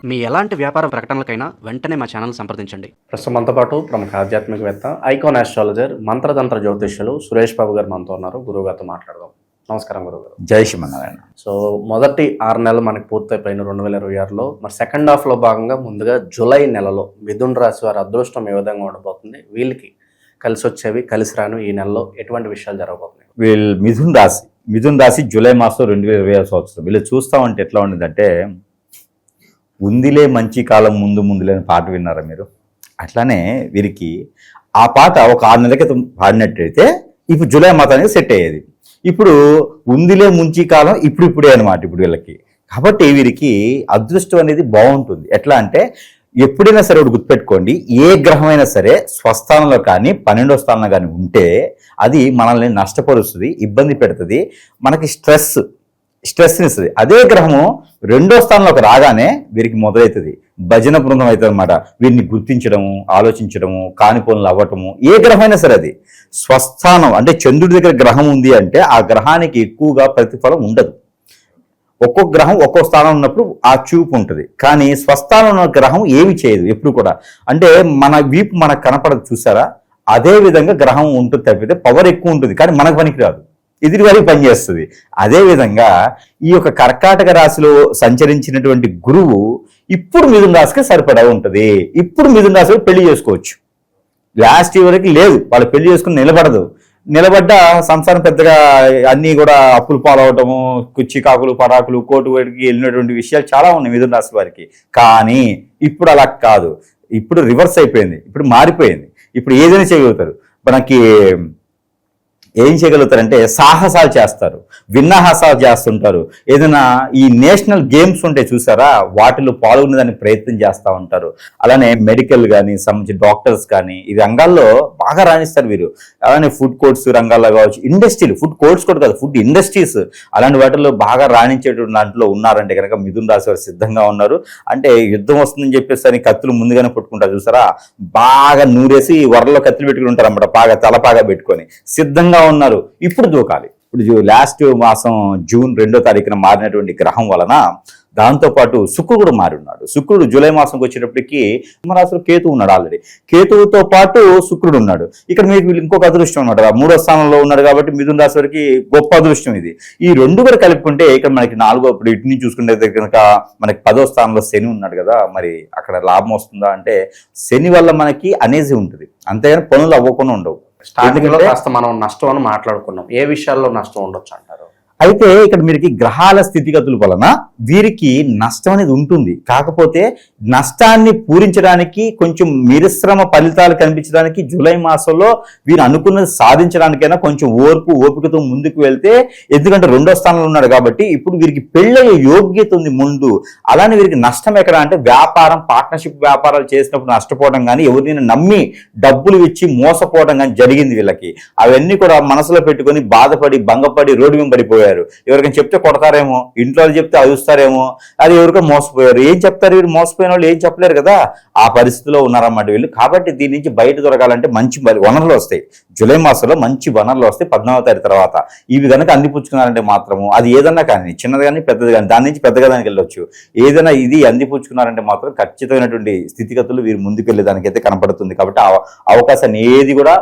మీ ఎలాంటి వ్యాపార ప్రకటనలకైనా వెంటనే మా ఛానల్ సంప్రదించండి. ప్రస్తుతం మనతో పాటు ప్రముఖ ఆధ్యాత్మికవేత్త, ఐకాన్ ఆస్ట్రాలజర్, మంత్రతంత్ర జ్యోతిష్యులు సురేష్ బాబు గారు మనతో ఉన్నారు. గురువుగారితో మాట్లాడదాం. నమస్కారం గురుగారు. జై శ్రీమన్నారాయణ. సో మొదటి 6 నెలలు మనకి పూర్తయిపోయిన 2026లో, మరి సెకండ్ హాఫ్లో భాగంగా ముందుగా జూలై నెలలో మిథున రాశి వారి అదృష్టం ఏ విధంగా ఉండబోతుంది, వీళ్ళకి కలిసి వచ్చేవి కలిసి రాను ఈ నెలలో ఎటువంటి విషయాలు జరగబోతున్నాయి? వీళ్ళు మిథున రాశి జూలై మాసం 2026 సంవత్సరం వీళ్ళు చూస్తామంటే ఎట్లా ఉండేదంటే, ఉందిలే మంచి కాలం ముందులే అని పాట విన్నారా మీరు? అట్లానే వీరికి ఆ పాట ఒక 6 నెలల క్రితం పాడినట్టయితే ఇప్పుడు జూలై మాసానికి సెట్ అయ్యేది. ఇప్పుడు ఉందిలే మంచి కాలం ఇప్పుడే అనమాట ఇప్పుడు వీళ్ళకి. కాబట్టి వీరికి అదృష్టం అనేది బాగుంటుంది. ఎట్లా అంటే, ఎప్పుడైనా సరే ఒకటి గుర్తుపెట్టుకోండి, ఏ గ్రహమైనా సరే స్వస్థానంలో కానీ 12వ స్థానంలో కానీ ఉంటే అది మనల్ని నష్టపరుస్తుంది, ఇబ్బంది పెడుతుంది, మనకి స్ట్రెస్ని ఇస్తుంది. అదే గ్రహము 2వ స్థానంలోకి రాగానే వీరికి మొదలవుతుంది భజన బృందం అవుతుంది అనమాట. వీరిని గుర్తించడము, ఆలోచించడము, కాని పనులు అవ్వటము. ఏ గ్రహమైనా సరే అది స్వస్థానం అంటే చంద్రుడి దగ్గర గ్రహం ఉంది అంటే ఆ గ్రహానికి ఎక్కువగా ప్రతిఫలం ఉండదు. ఒక్కొక్క గ్రహం ఒక్కో స్థానం ఉన్నప్పుడు ఆ చూపు ఉంటుంది, కానీ స్వస్థానం ఉన్న గ్రహం ఏమి చేయదు ఎప్పుడు కూడా. అంటే మన వీపు మనకు కనపడదు, చూసారా? అదే విధంగా గ్రహం ఉంటుంది తప్పితే పవర్ ఎక్కువ ఉంటుంది, కానీ మనకు పనికి రాదు, ఎదుటి వారికి పనిచేస్తుంది. అదేవిధంగా ఈ యొక్క కర్కాటక రాశిలో సంచరించినటువంటి గురువు ఇప్పుడు మిథున రాశికి సరిపడా ఉంటుంది. ఇప్పుడు మిథున రాశిలో పెళ్లి చేసుకోవచ్చు. లాస్ట్ ఇయర్ వరకు లేదు, వాళ్ళు పెళ్లి చేసుకుని నిలబడ్డ సంసారం పెద్దగా అన్నీ కూడా అప్పులు పాలవటము, కుచ్చి కాకులు పరాకులు కోర్టు వాడికి వెళ్ళినటువంటి విషయాలు చాలా ఉన్నాయి మిథున రాశి వారికి. కానీ ఇప్పుడు అలా కాదు, ఇప్పుడు రివర్స్ అయిపోయింది, ఇప్పుడు మారిపోయింది. ఇప్పుడు ఏదైనా చేయగలుగుతారు. మనకి ఏం చేయగలుగుతారంటే సాహసాలు చేస్తారు, విన్నాహాసాలు చేస్తుంటారు. ఏదైనా ఈ నేషనల్ గేమ్స్ ఉంటే చూసారా, వాటిలో పాల్గొనేదానికి ప్రయత్నం చేస్తూ ఉంటారు. అలానే మెడికల్ కానీ సంబంధించిన డాక్టర్స్ కానీ ఈ రంగాల్లో బాగా రాణిస్తారు వీరు. అలానే ఫుడ్ కోర్ట్స్ రంగాల్లో కావచ్చు, ఇండస్ట్రీలు, ఫుడ్ కోర్ట్స్ కూడా కాదు, ఫుడ్ ఇండస్ట్రీస్, అలాంటి వాటిలో బాగా రాణించేటువంటి దాంట్లో ఉన్నారంటే కనుక మిథున రాశి వారు సిద్ధంగా ఉన్నారు. అంటే యుద్ధం వస్తుందని చెప్పేసి కత్తులు ముందుగానే పుట్టుకుంటారు చూసారా, బాగా నూరేసి వరలో కత్తులు పెట్టుకుని ఉంటారు అన్నమాట, బాగా తలపాగా పెట్టుకొని సిద్ధంగా ఉన్నారు. ఇప్పుడు దూకాలి. ఇప్పుడు లాస్ట్ మాసం జూన్ 2వ తారీఖున మారినటువంటి గ్రహం వలన దాంతోపాటు శుక్రుడు కూడా మారి ఉన్నాడు. శుక్రుడు జూలై మాసంకి వచ్చేటప్పటికి సింహరాశిలో కేతు ఉన్నాడు. ఆల్రెడీ కేతువుతో పాటు శుక్రుడు ఉన్నాడు. ఇక్కడ మీకు ఇంకొక అదృష్టం ఉన్నాడు, 3వ స్థానంలో ఉన్నాడు. కాబట్టి మిథున రాశి వారికి గొప్ప అదృష్టం ఇది. ఈ రెండు కూడా కలుపుకుంటే ఇక్కడ మనకి 4వ, ఇప్పుడు ఇటు నుంచి చూసుకుంటే కనుక మనకి 10వ స్థానంలో శని ఉన్నాడు కదా, మరి అక్కడ లాభం వస్తుందా అంటే శని వల్ల మనకి అనేసి ఉంటుంది, అంతేగాని పనులు అవ్వకుండా ఉండవు. స్టార్టింగ్ లో కాస్త మనం నష్టం అని మాట్లాడుకున్నాం, ఏ విషయాల్లో నష్టం ఉండొచ్చు అంటారు? అయితే ఇక్కడ వీరికి గ్రహాల స్థితిగతుల వలన వీరికి నష్టం అనేది ఉంటుంది. కాకపోతే నష్టాన్ని పూరించడానికి కొంచెం మిశ్రమ ఫలితాలు కనిపించడానికి జూలై మాసంలో వీరు అనుకున్నది సాధించడానికైనా కొంచెం ఓపికతో ముందుకు వెళ్తే, ఎందుకంటే 2వ స్థానంలో ఉన్నాడు కాబట్టి ఇప్పుడు వీరికి పెళ్ళయ్యే యోగ్యత ఉంది ముందు. అలానే వీరికి నష్టం ఎక్కడ అంటే వ్యాపారం, పార్ట్నర్షిప్ వ్యాపారాలు చేసినప్పుడు నష్టపోవడం కానీ, ఎవరినైనా నమ్మి డబ్బులు ఇచ్చి మోసపోవడం కానీ జరిగింది వీళ్ళకి. అవన్నీ కూడా మనసులో పెట్టుకొని బాధపడి భంగపడి రోడ్డు మీద పడిపోయారు. ఎవరికైనా చెప్తే కొడతారేమో, ఇంట్లో చెప్తే అదుస్తారేమో, అది ఎవరికో మోసపోయారు. ఏం చెప్తారు వీళ్ళు? మోసపోయిన వాళ్ళు ఏం చెప్పలేరు కదా, ఆ పరిస్థితిలో ఉన్నారన్నమాట వీళ్ళు. కాబట్టి దీని నుంచి బయట దొరకాలంటే మంచి వనరులు వస్తాయి. జూలై మాసంలో మంచి వనరులు వస్తాయి 14వ తారీఖు తర్వాత. ఇవి కనుక అందిపుచ్చుకున్నారంటే మాత్రము అది ఏదన్నా కానీ, చిన్నది కానీ పెద్దది కానీ, దాని నుంచి పెద్దగా దానికి వెళ్ళొచ్చు. ఏదైనా ఇది అందిపుచ్చుకున్నారంటే మాత్రం ఖచ్చితమైనటువంటి స్థితిగతులు వీరు ముందుకు వెళ్ళేదానికైతే కనపడుతుంది. కాబట్టి అవకాశాన్ని ఏది కూడా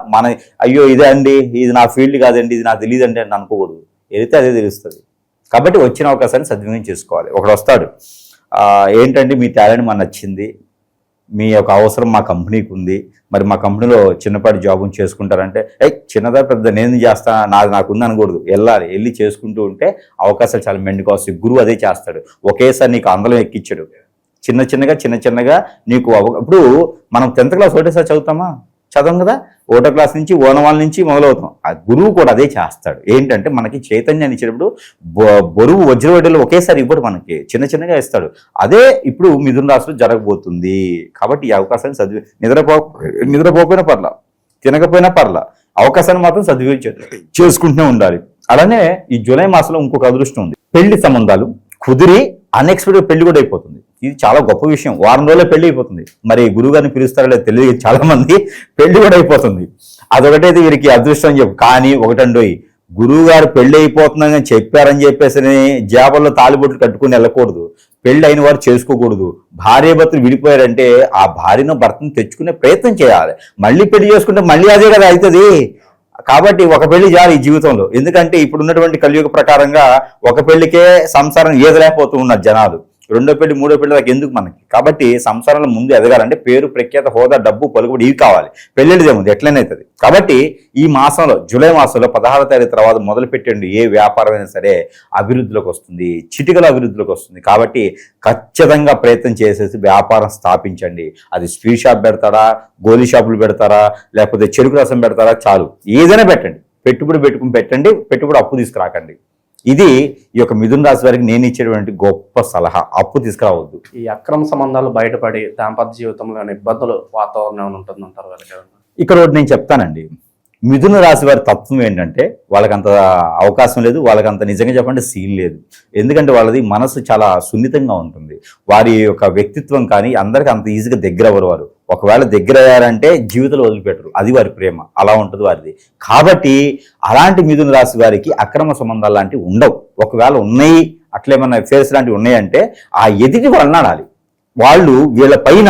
అయ్యో ఇదే అండి, ఇది నా ఫీల్డ్ కాదండి, ఇది నాకు తెలియదు అంటే అనుకోకూడదు. ఏదైతే అదే తెలుస్తుంది. కాబట్టి వచ్చిన అవకాశాన్ని సద్వినియోగం చేసుకోవాలి. ఒకడు వస్తాడు, ఏంటంటే మీ టాలెంట్ మాకు నచ్చింది, మీ యొక్క అవసరం మా కంపెనీకి ఉంది, మరి మా కంపెనీలో చిన్నపాటి జాబ్ చేసుకుంటారంటే, చిన్నదా పెద్ద నేను చేస్తా, నాకు ఉంది అనకూడదు. వెళ్ళి చేసుకుంటూ ఉంటే అవకాశాలు చాలా మెండుగా వస్తాయి. గురువు అదే చేస్తాడు, ఒకేసారి నీకు అందలం ఎక్కించడు. చిన్న చిన్నగా నీకు ఇప్పుడు మనం 10th క్లాస్ ఒకటేసారి చదవం కదా, 1వ క్లాస్ నుంచి 1 నుంచి మొదలవుతాం. ఆ గురువు కూడా అదే చేస్తాడు. ఏంటంటే మనకి చైతన్యాన్ని ఇచ్చినప్పుడు బరువు వజ్రవడ్డీలు ఒకేసారి ఇవ్వడు, మనకి చిన్నగా ఇస్తాడు. అదే ఇప్పుడు మిథున రాశిలో జరగబోతుంది. కాబట్టి ఈ అవకాశాన్ని నిద్రపోకపోయినా పర్లా, తినకపోయినా పర్లా, అవకాశాన్ని మాత్రం సద్వినియోగం చేసుకుంటూనే ఉండాలి. అలానే ఈ జూలై మాసంలో ఇంకొక అదృష్టం ఉంది. పెళ్లి సంబంధాలు కుదిరి అన్ఎక్స్పెక్టెడ్ పెళ్లి కూడా అయిపోతుంది. ఇది చాలా గొప్ప విషయం. వారం రోజుల్లో పెళ్లి అయిపోతుంది. మరి గురువుగారిని పిలుస్తారో లేదు తెలియదు, చాలా మంది పెళ్లి కూడా అయిపోతుంది. అదొకటైతే వీరికి అదృష్టం అని చెప్పు. కానీ ఒకటండోయి, గురువు గారు పెళ్లి అయిపోతుందని చెప్పారని చెప్పేసి జాబర్లో తాలిబొట్లు కట్టుకుని వెళ్ళకూడదు. పెళ్ళి అయిన వారు చేసుకోకూడదు. భార్యాభర్తలు విడిపోయారంటే ఆ భార్యను భర్తను తెచ్చుకునే ప్రయత్నం చేయాలి. మళ్ళీ పెళ్లి చేసుకుంటే మళ్ళీ అదే కదా అవుతుంది. కాబట్టి ఒక పెళ్లి చాలు ఈ జీవితంలో. ఎందుకంటే ఇప్పుడు ఉన్నటువంటి కలియుగ ప్రకారంగా ఒక పెళ్లికే సంసారం ఏదలేకపోతూ ఉన్నారు జనాలు. రెండో పెళ్లి మూడో పెళ్లి దాకా ఎందుకు మనకి? కాబట్టి సంసారంలో ముందు ఎదగాలంటే పేరు, ప్రఖ్యాత, హోదా, డబ్బు, పలుకుబడి ఇవి కావాలి. పెళ్ళిదేముంది ఎట్లనే అవుతుంది. కాబట్టి ఈ మాసంలో జూలై మాసంలో 16వ తారీఖు తర్వాత మొదలు పెట్టండి. ఏ వ్యాపారమైనా సరే అభివృద్ధిలోకి వస్తుంది, చిటికల అభివృద్ధిలోకి వస్తుంది. కాబట్టి ఖచ్చితంగా ప్రయత్నం చేసేసి వ్యాపారం స్థాపించండి. అది స్వీట్ షాప్ పెడతారా, గోలీ షాపులు పెడతారా, లేకపోతే చెరుకు రసం పెడతారా, చాలు ఏదైనా పెట్టండి. పెట్టుబడి పెట్టండి. పెట్టుబడి అప్పు తీసుకురాకండి. ఇది ఈ యొక్క మిథున రాశి వారికి నేను ఇచ్చేటువంటి గొప్ప సలహా. అప్పు తీసుకురావద్దు. ఈ అక్రమ సంబంధాలు బయటపడి దాంపత్య జీవితంలో ఇబ్బందులు వాతావరణం ఏమైనా ఉంటుందంటారు వాళ్ళకి? ఇక్కడ ఒకటి నేను చెప్తానండి. మిథున రాశి వారి తత్వం ఏంటంటే వాళ్ళకంత అవకాశం లేదు, వాళ్ళకంత నిజంగా చెప్పండి సీన్ లేదు. ఎందుకంటే వాళ్ళది మనసు చాలా సున్నితంగా ఉంటుంది. వారి యొక్క వ్యక్తిత్వం కానీ అందరికీ అంత ఈజీగా దగ్గర అవ్వరు. వారు ఒకవేళ దగ్గర అయ్యారంటే జీవితంలో వదిలిపెట్టరు. అది వారి ప్రేమ, అలా ఉంటుంది వారిది. కాబట్టి అలాంటి మిథున రాశి వారికి అక్రమ సంబంధాలు లాంటివి ఉండవు. ఒకవేళ ఉన్నాయి, అట్లేమన్నా అఫేర్స్ లాంటివి ఉన్నాయంటే ఆ ఎదిటి వాళ్ళని అనాలి. వాళ్ళు వీళ్ళ పైన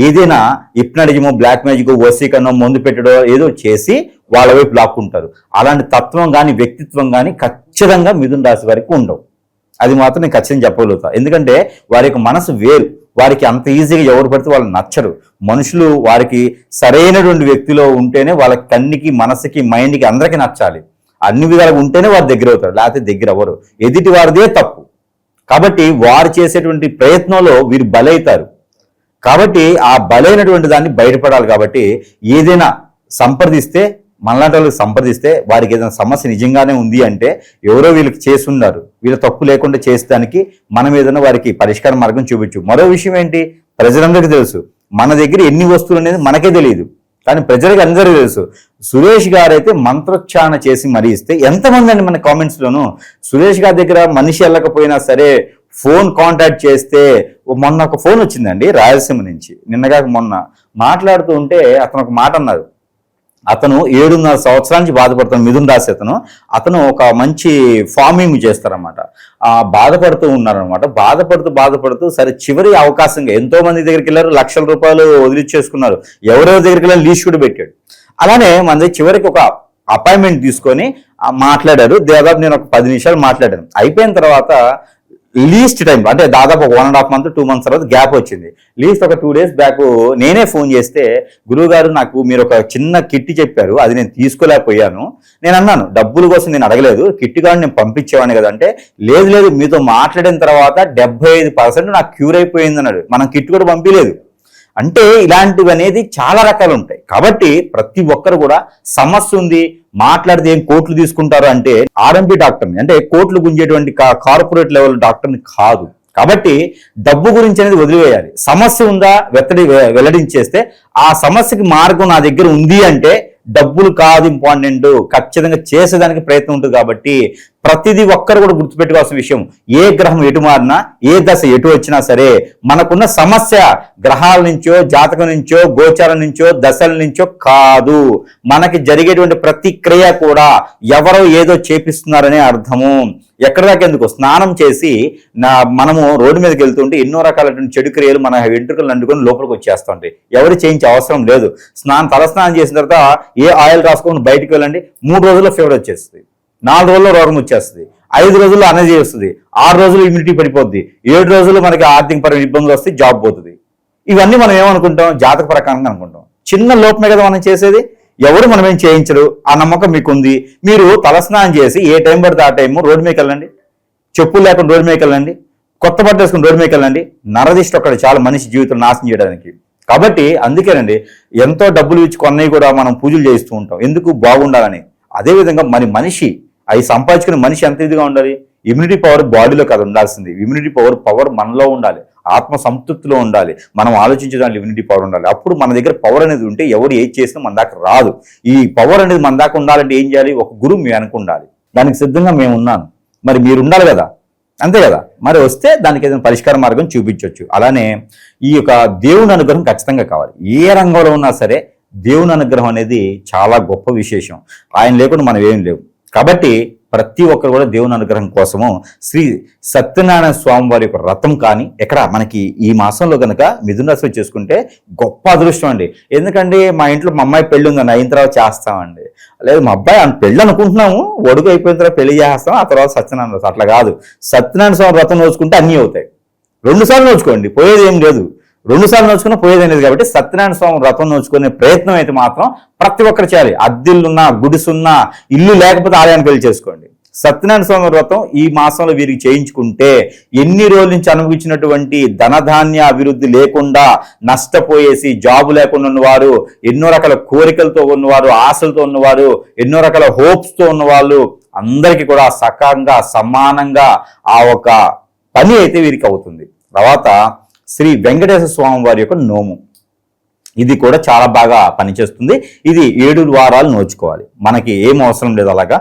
ఏదైనా హిప్నాటిజమో, బ్లాక్ మ్యాజిక్, వశీకరణం, మందు పెట్టడో ఏదో చేసి వాళ్ళ వైపు లాక్కుంటారు. అలాంటి తత్వం కానీ వ్యక్తిత్వం కానీ ఖచ్చితంగా మిథున రాశి వారికి ఉండవు. అది మాత్రం నేను ఖచ్చితంగా చెప్పగలుగుతా. ఎందుకంటే వారి యొక్క మనసు వేరు. వారికి అంత ఈజీగా ఎవరు పడితే వాళ్ళు నచ్చరు. మనుషులు వారికి సరైనటువంటి వ్యక్తిలో ఉంటేనే వాళ్ళ కన్నికి, మనసుకి, మైండ్కి అందరికీ నచ్చాలి. అన్ని విధాలుగా ఉంటేనే వారు దగ్గర అవుతారు, లేకపోతే దగ్గర అవ్వరు. ఎదుటి వారిదే తప్పు. కాబట్టి వారు చేసేటువంటి ప్రయత్నంలో వీరు బలైతారు. కాబట్టి ఆ బలైనటువంటి దాన్ని బయటపడాలి. కాబట్టి ఏదైనా సంప్రదిస్తే, మనలాంటి వాళ్ళకి సంప్రదిస్తే, వారికి ఏదైనా సమస్య నిజంగానే ఉంది అంటే ఎవరో వీళ్ళకి చేస్తున్నారు, వీళ్ళ తప్పు లేకుండా చేసేదానికి మనం ఏదైనా వారికి పరిష్కార మార్గం చూపించు. మరో విషయం ఏంటి, ప్రజలందరికీ తెలుసు మన దగ్గర ఎన్ని వస్తువులు అనేది మనకే తెలియదు, కానీ ప్రజలకు అందరికీ తెలుసు. సురేష్ గారు అయితే మంత్రోచ్చారణ చేసి మరీ ఇస్తే ఎంతమంది అండి మన కామెంట్స్లోనూ సురేష్ గారి దగ్గర మనిషి వెళ్ళకపోయినా సరే ఫోన్ కాంటాక్ట్ చేస్తే, మొన్న ఒక ఫోన్ వచ్చిందండి రాయలసీమ నుంచి, నిన్నగా మొన్న మాట్లాడుతూ ఉంటే అతను ఒక మాట అన్నారు. అతను 7.5 సంవత్సరాల నుంచి బాధపడుతున్న మిథున రాశి అతను ఒక మంచి ఫార్మింగ్ చేస్తారన్నమాట. బాధపడుతూ ఉన్నారనమాట. బాధపడుతూ సరే చివరి అవకాశంగా ఎంతో మంది దగ్గరికి వెళ్ళారు, లక్షల రూపాయలు వదిలిచ్చేసుకున్నారు. ఎవరెవరి దగ్గరికి వెళ్ళారు లీస్ట్ కూడా పెట్టాడు. అలానే మన దగ్గర చివరికి ఒక అపాయింట్మెంట్ తీసుకొని మాట్లాడారు. దాదాపు నేను ఒక 10 నిమిషాలు మాట్లాడాను. అయిపోయిన తర్వాత లీస్ట్ టైం అంటే దాదాపు ఒక 1.5 month 2 months తర్వాత గ్యాప్ వచ్చింది. లీస్ట్ ఒక 2 days బ్యాక్ నేనే ఫోన్ చేస్తే, గురువు గారు నాకు మీరు ఒక చిన్న కిట్టి చెప్పారు, అది నేను తీసుకోలేకపోయాను. నేను అన్నాను డబ్బుల కోసం నేను అడగలేదు, కిట్టి గారు నేను పంపించేవాడిని కదా అంటే, లేదు మీతో మాట్లాడిన తర్వాత 75% నాకు క్యూర్ అయిపోయింది అన్నాడు. మనం కిట్టి కూడా పంపించలేదు. అంటే ఇలాంటివి అనేది చాలా రకాలు ఉంటాయి. కాబట్టి ప్రతి ఒక్కరు కూడా సమస్య ఉంది, మాట్లాడితే ఏం కోట్లు తీసుకుంటారు అంటే ఆర్ఎంపీ డాక్టర్ని, అంటే కోట్లు గుంజేటువంటి కార్పొరేట్ లెవెల్ డాక్టర్ని కాదు. కాబట్టి డబ్బు గురించి అనేది వదిలివేయాలి. సమస్య ఉందా వెల్లడించేస్తే ఆ సమస్యకి మార్గం నా దగ్గర ఉంది అంటే డబ్బులు కాదు ఇంపార్టెంట్, ఖచ్చితంగా చేసేదానికి ప్రయత్నం ఉంటుంది. కాబట్టి ప్రతిదీ ఒక్కరు కూడా గుర్తుపెట్టుకోవాల్సిన విషయం, ఏ గ్రహం ఎటు మారినా, ఏ దశ ఎటు వచ్చినా సరే మనకున్న సమస్య గ్రహాల నుంచో, జాతకం నుంచో, గోచారం నుంచో, దశల నుంచో కాదు. మనకి జరిగేటువంటి ప్రతి క్రియ కూడా ఎవరో ఏదో చేపిస్తున్నారనే అర్థము. ఎక్కడి దాకా ఎందుకు, స్నానం చేసి మనము రోడ్డు మీదకి వెళ్తుంటే ఎన్నో రకాలైన చెడు క్రియలు మన వెంట్రుకలు అంటుకొని లోపలికి వచ్చేస్తూ ఉంటాయి. ఎవరు చేయించే అవసరం లేదు. తలస్నానం చేసిన తర్వాత ఏ ఆయిల్ రాసుకొని బయటికి వెళ్ళండి, 3 రోజుల్లో ఫీవర్ వచ్చేస్తుంది, 4 రోజుల్లో రోగం వచ్చేస్తుంది, 5 రోజుల్లో ఎనర్జీ వస్తుంది, 6 రోజులు ఇమ్యూనిటీ పడిపోద్ది, 7 రోజుల్లో మనకి ఆర్థిక పరమైన ఇబ్బందులు వస్తే జాబ్ పోతుంది. ఇవన్నీ మనం ఏమనుకుంటాం, జాతక ప్రకారంగా అనుకుంటాం. చిన్న లోపమే కదా మనం చేసేది, ఎవరు మనం ఏం చేయించరు. ఆ నమ్మకం మీకు ఉంది. మీరు తలస్నానం చేసి ఏ టైం పడితే ఆ టైము రోడ్డు మీదకి వెళ్ళండి, చెప్పులు లేకుండా రోడ్డు మీదకి వెళ్ళండి, కొత్త బట్ట వేసుకుని రోడ్డు మీదకి వెళ్ళండి. నరదిష్టి ఒక్కడ చాలా మనిషి జీవితం నాశనం చేయడానికి. కాబట్టి అందుకేనండి ఎంతో డబ్బులు ఇచ్చి కొన్నవి కూడా మనం పూజలు చేస్తూ ఉంటాం, ఎందుకు బాగుండాలని. అదేవిధంగా మనిషి అవి సంపాదించుకునే మనిషి ఎంత ఇదిగా ఉండాలి. ఇమ్యూనిటీ పవర్ బాడీలో కాదు ఉండాల్సింది, ఇమ్యూనిటీ పవర్ మనలో ఉండాలి, ఆత్మ సంతృప్తిలో ఉండాలి, మనం ఆలోచించడానికి ఇమ్యూనిటీ పవర్ ఉండాలి. అప్పుడు మన దగ్గర పవర్ అనేది ఉంటే ఎవరు ఏది చేసినా మన దాకా రాదు. ఈ పవర్ అనేది మన దాకా ఉండాలంటే ఏం చేయాలి, ఒక గురువు మీ అనుకుండాలి. దానికి సిద్ధంగా మేము ఉన్నాను, మరి మీరు ఉండాలి కదా, అంతే కదా. మరి వస్తే దానికి ఏదైనా పరిష్కార మార్గం చూపించవచ్చు. అలానే ఈ యొక్క దేవుని అనుగ్రహం ఖచ్చితంగా కావాలి. ఏ రంగంలో ఉన్నా సరే దేవుని అనుగ్రహం అనేది చాలా గొప్ప విశేషం. ఆయన లేకుండా మనం ఏం లేవు. కాబట్టి ప్రతి ఒక్కరు కూడా దేవుని అనుగ్రహం కోసము శ్రీ సత్యనారాయణ స్వామి వారి యొక్క వ్రతం కానీ ఎక్కడ మనకి ఈ మాసంలో కనుక మిథున రాశిలో చేసుకుంటే గొప్ప అదృష్టం అండి. ఎందుకంటే మా ఇంట్లో మా అమ్మాయి పెళ్ళి ఉందండి, అయిన తర్వాత చేస్తామండి. లేదు మా అబ్బాయి పెళ్ళి అనుకుంటున్నాము, ఒడుగు అయిపోయిన తర్వాత పెళ్లి చేస్తాం, ఆ తర్వాత సత్యనారాయణ వ్రతం. అట్లా కాదు, సత్యనారాయణ స్వామి వ్రతం నోచుకుంటే అన్నీ అవుతాయి. 2 సార్లు నోచుకోండి, పోయేది ఏం లేదు. 2 సార్లు నోచుకున్నా పోయేది అనేది. కాబట్టి సత్యనారాయణ స్వామి వ్రతం నోచుకునే ప్రయత్నం అయితే మాత్రం ప్రతి ఒక్కరు చేయాలి. అద్దిల్లున్నా, గుడిసున్నా, ఇల్లు లేకపోతే ఆలయానికి వెళ్ళి చేసుకోండి. సత్యనారాయణ స్వామి వ్రతం ఈ మాసంలో వీరికి చేయించుకుంటే ఎన్ని రోజుల నుంచి అనుభవించినటువంటి ధనధాన్య అభివృద్ధి లేకుండా నష్టపోయేసి, జాబు లేకుండా ఉన్నవారు, ఎన్నో రకాల కోరికలతో ఉన్నవారు, ఆశలతో ఉన్నవారు, ఎన్నో రకాల హోప్స్తో ఉన్నవాళ్ళు అందరికీ కూడా సకాలంగా సమానంగా ఆ ఒక పని అయితే వీరికి అవుతుంది. తర్వాత శ్రీ వెంకటేశ్వర స్వామి వారి యొక్క నోము, ఇది కూడా చాలా బాగా పనిచేస్తుంది. ఇది 7 వారాలు నోచుకోవాలి, మనకి ఏం అవసరం లేదు. అలాగా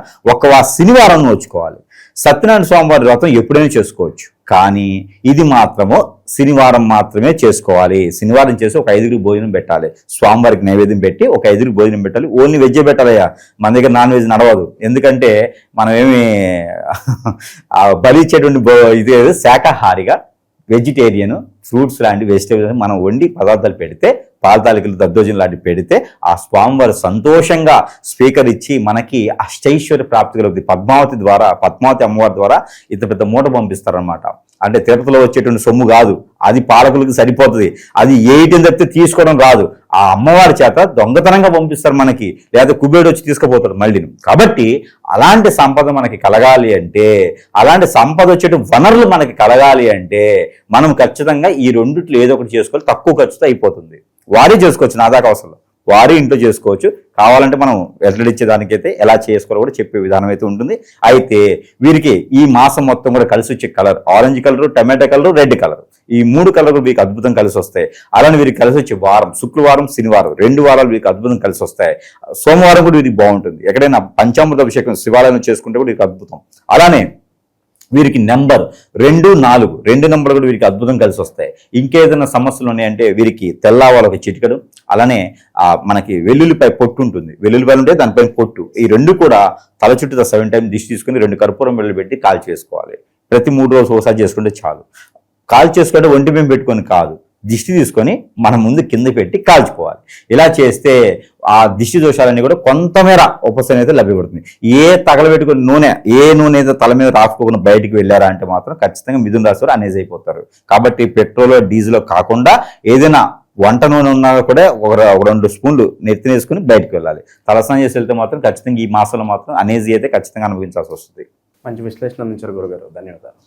శనివారం నోచుకోవాలి. సత్యనారాయణ స్వామి వారి వ్రతం ఎప్పుడైనా చేసుకోవచ్చు, కానీ ఇది మాత్రము శనివారం మాత్రమే చేసుకోవాలి. శనివారం చేసి ఒక 5 భోజనం పెట్టాలి, స్వామివారికి నైవేద్యం పెట్టి ఒక 5 భోజనం పెట్టాలి. ఓన్లీ వెజ్జే పెట్టాలయ్యా, మన దగ్గర నాన్ వెజ్ నడవదు. ఎందుకంటే మనం ఏమి బలి ఇచ్చేటువంటి ఇది శాకాహారిగా, వెజిటేరియన్, ఫ్రూట్స్ లాంటి వెజిటేబుల్స్ మనం వండి పదార్థాలు పెడితే, పాల తాలికలు, దద్దోజనం లాంటివి పెడితే ఆ స్వామివారు సంతోషంగా స్వీకరించి మనకి అష్టైశ్వర్య ప్రాప్తి కలుగుతుంది. పద్మావతి అమ్మవారి ద్వారా ఇంత పెద్ద మూట పంపిస్తారనమాట. అంటే తిరుపతిలో వచ్చేటువంటి సొమ్ము కాదు, అది పాలకులకు సరిపోతుంది. అది ఏటిని తప్పితే తీసుకోవడం రాదు. ఆ అమ్మవారి చేత దొంగతనంగా పంపిస్తారు మనకి, లేదా కుబేరుడు వచ్చి తీసుకుపోతాడు మళ్ళీ. కాబట్టి అలాంటి సంపద మనకి కలగాలి అంటే, అలాంటి సంపద వచ్చేటువంటి వనరులు మనకి కలగాలి అంటే మనం ఖచ్చితంగా ఈ రెండిట్లో ఏదో ఒకటి చేసుకోవాలి. తక్కువ ఖర్చుతో అయిపోతుంది. వారీ చేసుకోవచ్చు, నా దాకా అవసరం, వారి ఇంట్లో చేసుకోవచ్చు. కావాలంటే మనం వెల్లడిచ్చేదానికైతే ఎలా చేసుకోవాలో కూడా చెప్పే విధానం అయితే ఉంటుంది. అయితే వీరికి ఈ మాసం మొత్తం కూడా కలిసి వచ్చే colour orange colour, tomato colour, red colour, ఈ 3 కలర్లు వీరికి అద్భుతం కలిసి వస్తాయి. అలానే వీరికి కలిసి వచ్చే వారం శుక్రవారం, శనివారం 2 వారాలు వీరికి అద్భుతం కలిసి వస్తాయి. సోమవారం కూడా వీరికి బాగుంటుంది. ఎక్కడైనా పంచామృత అభిషేకం శివాలయం చేసుకుంటే కూడా వీరికి అద్భుతం. అలానే వీరికి నెంబర్ 2, 4 2 నెంబర్ కూడా వీరికి అద్భుతం కలిసి వస్తాయి. ఇంకేదైనా సమస్యలు ఉన్నాయంటే వీరికి తెల్లవాళ్ళు ఒక చిటికడు, అలానే మనకి వెల్లుల్లిపాయ పొట్టు ఉంటుంది, వెల్లుల్లిపాయలు ఉంటే దానిపైన పొట్టు, ఈ 2 కూడా తల చుట్టూ 7 టైమ్స్ దిష్టి తీసుకుని 2 కర్పూరం వెల్లుల్లి పెట్టి కాల్ చేసుకోవాలి. ప్రతి 3 రోజులు ఒకసారి చేసుకుంటే చాలు. కాల్ చేసుకుంటే ఒంటి మేము పెట్టుకొని కాదు, దిష్టి తీసుకొని మన ముందు కింద పెట్టి కాల్చుకోవాలి. ఇలా చేస్తే ఆ దిష్టి దోషాలన్నీ కూడా కొంతమేర ఉపశమనం అయితే లభ్యపడుతుంది. తగలబెట్టుకుని నూనె అయితే తల మీద రాసుకోకుండా బయటికి వెళ్ళారా అంటే మాత్రం ఖచ్చితంగా మిథున రాశి వారు అనేజ్ అయిపోతారు. కాబట్టి పెట్రోల్, డీజిల్ కాకుండా ఏదైనా వంట నూనె ఉన్నా కూడా ఒక 2 స్పూన్లు నెత్తినేసుకుని బయటకు వెళ్ళాలి. తలస్నానం చేసి వెళ్తే మాత్రం ఖచ్చితంగా ఈ మాసంలో మాత్రం అనేజీ అయితే ఖచ్చితంగా అనుభవించాల్సి వస్తుంది. మంచి విశ్లేషణ అందించారు గురుగారు, ధన్యవాదాలు.